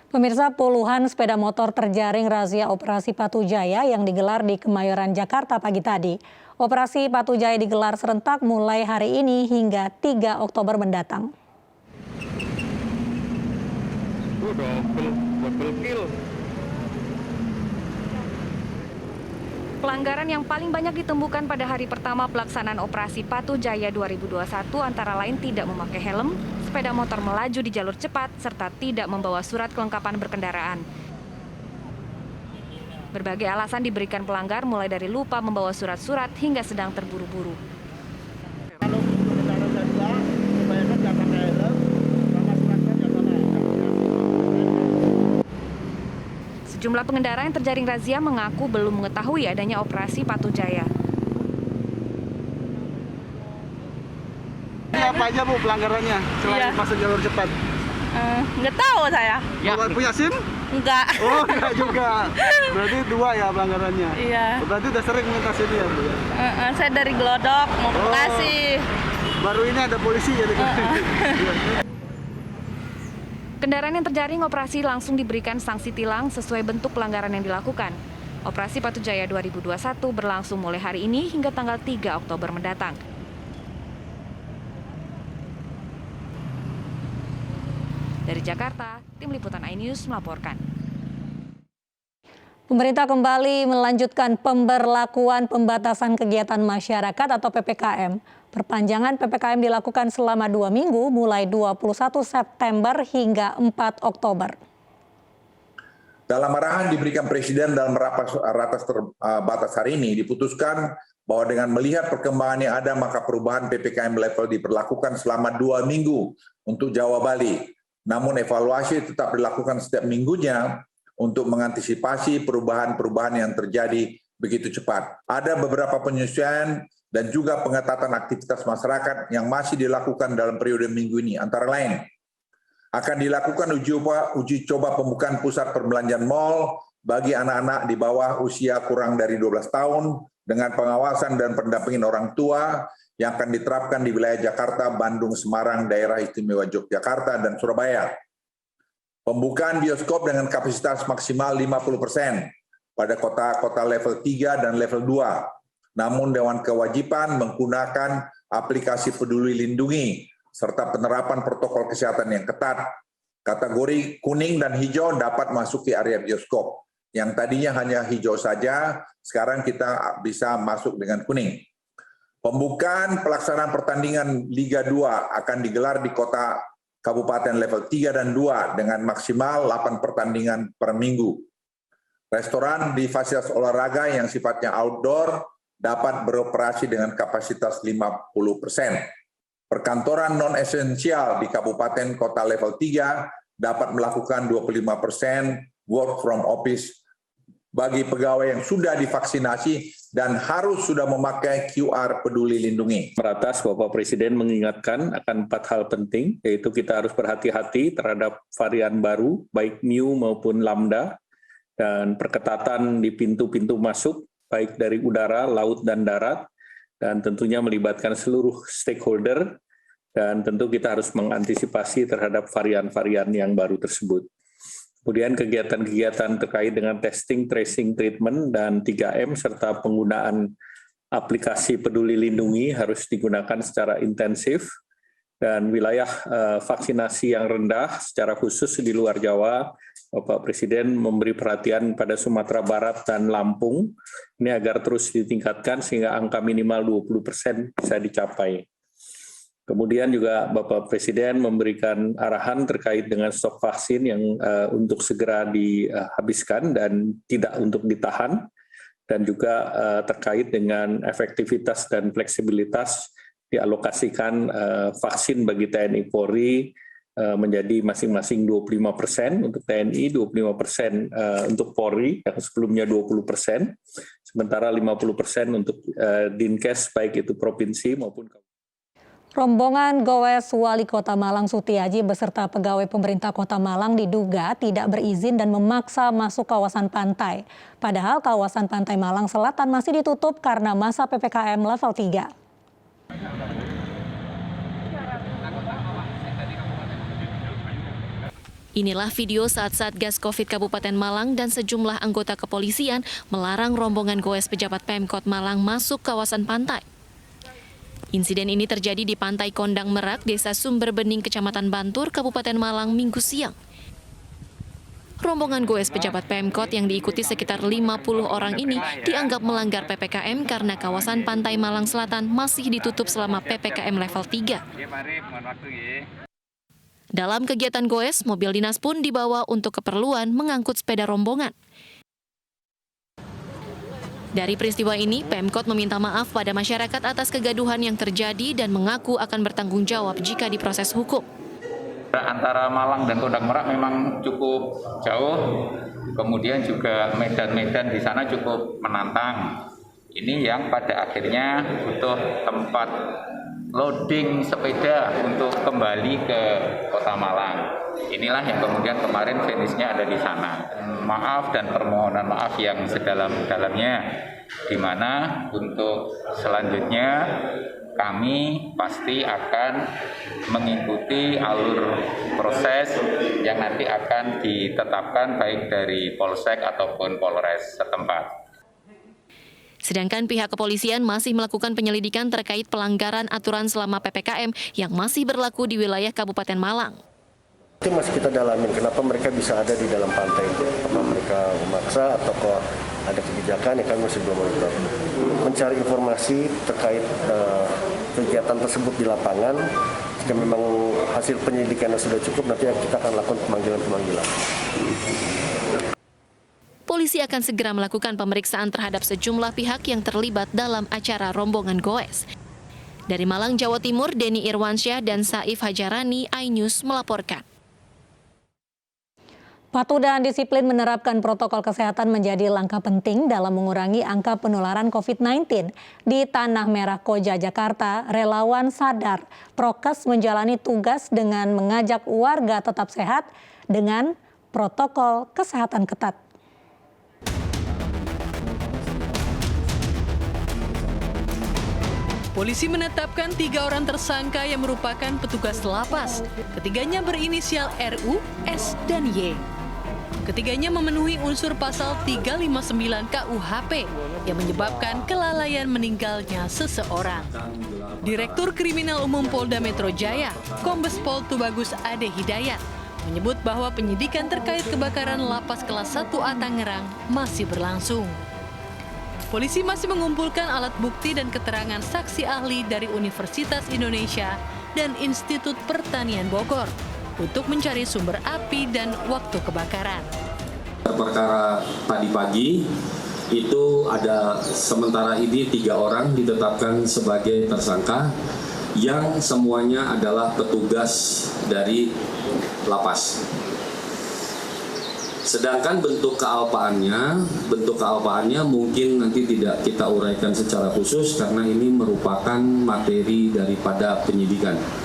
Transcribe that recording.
Pemirsa, puluhan sepeda motor terjaring razia Operasi Patu Jaya yang digelar di Kemayoran, Jakarta pagi tadi. Operasi Patu Jaya digelar serentak mulai hari ini hingga 3 Oktober mendatang. Pelanggaran yang paling banyak ditemukan pada hari pertama pelaksanaan Operasi Patu Jaya 2021 antara lain tidak memakai helm, sepeda motor melaju di jalur cepat, serta tidak membawa surat kelengkapan berkendaraan. Berbagai alasan diberikan pelanggar mulai dari lupa membawa surat-surat hingga sedang terburu-buru. Kalau kendaraan kedua, kebanyakan nggak pakai helm, sama suratnya nggak pakai. Sejumlah pengendara yang terjaring razia mengaku belum mengetahui adanya Operasi Patu Jaya. Ini apa aja Bu pelanggarannya selain masuk jalur cepat? Nggak tahu saya. Ya. Punya SIM? Enggak. Oh, enggak juga. Berarti 2 ya pelanggarannya? Iya. Berarti udah sering minta SIM ya Bu? Saya dari Glodok mau ke Bekasi. Baru ini ada polisi jadi. Kendaraan yang terjaring operasi langsung diberikan sanksi tilang sesuai bentuk pelanggaran yang dilakukan. Operasi Patu Jaya 2021 berlangsung mulai hari ini hingga tanggal 3 Oktober mendatang. Dari Jakarta, Tim Liputan iNews melaporkan. Pemerintah kembali melanjutkan pemberlakuan pembatasan kegiatan masyarakat atau PPKM. Perpanjangan PPKM dilakukan selama 2 minggu mulai 21 September hingga 4 Oktober. Dalam arahan diberikan Presiden dalam ratas terbatas hari ini diputuskan bahwa dengan melihat perkembangan yang ada maka perubahan PPKM level diberlakukan selama 2 minggu untuk Jawa Bali. Namun evaluasi tetap dilakukan setiap minggunya untuk mengantisipasi perubahan-perubahan yang terjadi begitu cepat. Ada beberapa penyesuaian dan juga pengetatan aktivitas masyarakat yang masih dilakukan dalam periode minggu ini. Antara lain, akan dilakukan uji coba pembukaan pusat perbelanjaan mal bagi anak-anak di bawah usia kurang dari 12 tahun dengan pengawasan dan pendampingan orang tua yang akan diterapkan di wilayah Jakarta, Bandung, Semarang, Daerah Istimewa Yogyakarta, dan Surabaya. Pembukaan bioskop dengan kapasitas maksimal 50% pada kota-kota level 3 dan level 2. Namun Dewan Kewajiban menggunakan aplikasi Peduli Lindungi serta penerapan protokol kesehatan yang ketat. Kategori kuning dan hijau dapat masuk ke area bioskop. Yang tadinya hanya hijau saja, sekarang kita bisa masuk dengan kuning. Pembukaan pelaksanaan pertandingan Liga 2 akan digelar di kota kabupaten level 3 dan 2 dengan maksimal 8 pertandingan per minggu. Restoran di fasilitas olahraga yang sifatnya outdoor dapat beroperasi dengan kapasitas 50%. Perkantoran non-esensial di kabupaten kota level 3 dapat melakukan 25% work from office bagi pegawai yang sudah divaksinasi dan harus sudah memakai QR Peduli Lindungi. Teratas, Bapak Presiden mengingatkan akan 4 hal penting, yaitu kita harus berhati-hati terhadap varian baru, baik Mu maupun Lambda, dan perketatan di pintu-pintu masuk, baik dari udara, laut, dan darat, dan tentunya melibatkan seluruh stakeholder, dan tentu kita harus mengantisipasi terhadap varian-varian yang baru tersebut. Kemudian kegiatan-kegiatan terkait dengan testing, tracing, treatment, dan 3M, serta penggunaan aplikasi Peduli Lindungi harus digunakan secara intensif, dan wilayah vaksinasi yang rendah secara khusus di luar Jawa, Bapak Presiden memberi perhatian pada Sumatera Barat dan Lampung, ini agar terus ditingkatkan sehingga angka minimal 20% bisa dicapai. Kemudian juga Bapak Presiden memberikan arahan terkait dengan stok vaksin yang untuk segera dihabiskan dan tidak untuk ditahan, dan juga terkait dengan efektivitas dan fleksibilitas dialokasikan vaksin bagi TNI Polri menjadi masing-masing 25% untuk TNI, 25% untuk Polri, yang sebelumnya 20%, sementara 50% untuk Dinkes, baik itu provinsi maupun kabupaten. Rombongan gowes Wali Kota Malang Sutiaji beserta pegawai pemerintah Kota Malang diduga tidak berizin dan memaksa masuk kawasan pantai. Padahal kawasan pantai Malang Selatan masih ditutup karena masa PPKM level 3. Inilah video saat Satgas Covid Kabupaten Malang dan sejumlah anggota kepolisian melarang rombongan goes pejabat Pemkot Malang masuk kawasan pantai. Insiden ini terjadi di Pantai Kondang Merak, Desa Sumberbening, Kecamatan Bantur, Kabupaten Malang, Minggu siang. Rombongan goes pejabat Pemkot yang diikuti sekitar 50 orang ini dianggap melanggar PPKM karena kawasan Pantai Malang Selatan masih ditutup selama PPKM level 3. Dalam kegiatan goes, mobil dinas pun dibawa untuk keperluan mengangkut sepeda rombongan. Dari peristiwa ini, Pemkot meminta maaf pada masyarakat atas kegaduhan yang terjadi dan mengaku akan bertanggung jawab jika diproses hukum. Antara Malang dan Kondang Merak memang cukup jauh, kemudian juga medan-medan di sana cukup menantang. Ini yang pada akhirnya butuh tempat loading sepeda untuk kembali ke Kota Malang. Inilah yang kemudian kemarin finishnya ada di sana. Maaf dan permohonan maaf yang sedalam-dalamnya, di mana untuk selanjutnya kami pasti akan mengikuti alur proses yang nanti akan ditetapkan baik dari Polsek ataupun Polres setempat. Sedangkan pihak kepolisian masih melakukan penyelidikan terkait pelanggaran aturan selama PPKM yang masih berlaku di wilayah Kabupaten Malang. Itu masih kita dalamin, kenapa mereka bisa ada di dalam pantai itu. Apa mereka memaksa atau kok ada kebijakan, ya kami masih belum monitor. Mencari informasi terkait kegiatan tersebut di lapangan. Jika memang hasil penyelidikannya sudah cukup, nanti kita akan lakukan pemanggilan-pemanggilan. Polisi akan segera melakukan pemeriksaan terhadap sejumlah pihak yang terlibat dalam acara rombongan goes. Dari Malang, Jawa Timur, Denny Irwansyah dan Saif Hajarani, iNews melaporkan. Patuh dan disiplin menerapkan protokol kesehatan menjadi langkah penting dalam mengurangi angka penularan COVID-19. Di Tanah Merah Koja, Jakarta, relawan sadar prokes menjalani tugas dengan mengajak warga tetap sehat dengan protokol kesehatan ketat. Polisi menetapkan 3 orang tersangka yang merupakan petugas lapas. Ketiganya berinisial RU, S, dan Y. Ketiganya memenuhi unsur pasal 359 KUHP yang menyebabkan kelalaian meninggalnya seseorang. Direktur Kriminal Umum Polda Metro Jaya, Kombes Pol Tubagus Ade Hidayat, menyebut bahwa penyidikan terkait kebakaran lapas kelas 1A Tangerang masih berlangsung. Polisi masih mengumpulkan alat bukti dan keterangan saksi ahli dari Universitas Indonesia dan Institut Pertanian Bogor untuk mencari sumber api dan waktu kebakaran. Perkara tadi pagi itu ada sementara ini 3 orang ditetapkan sebagai tersangka yang semuanya adalah petugas dari lapas. Sedangkan bentuk kealpaannya mungkin nanti tidak kita uraikan secara khusus karena ini merupakan materi daripada penyidikan.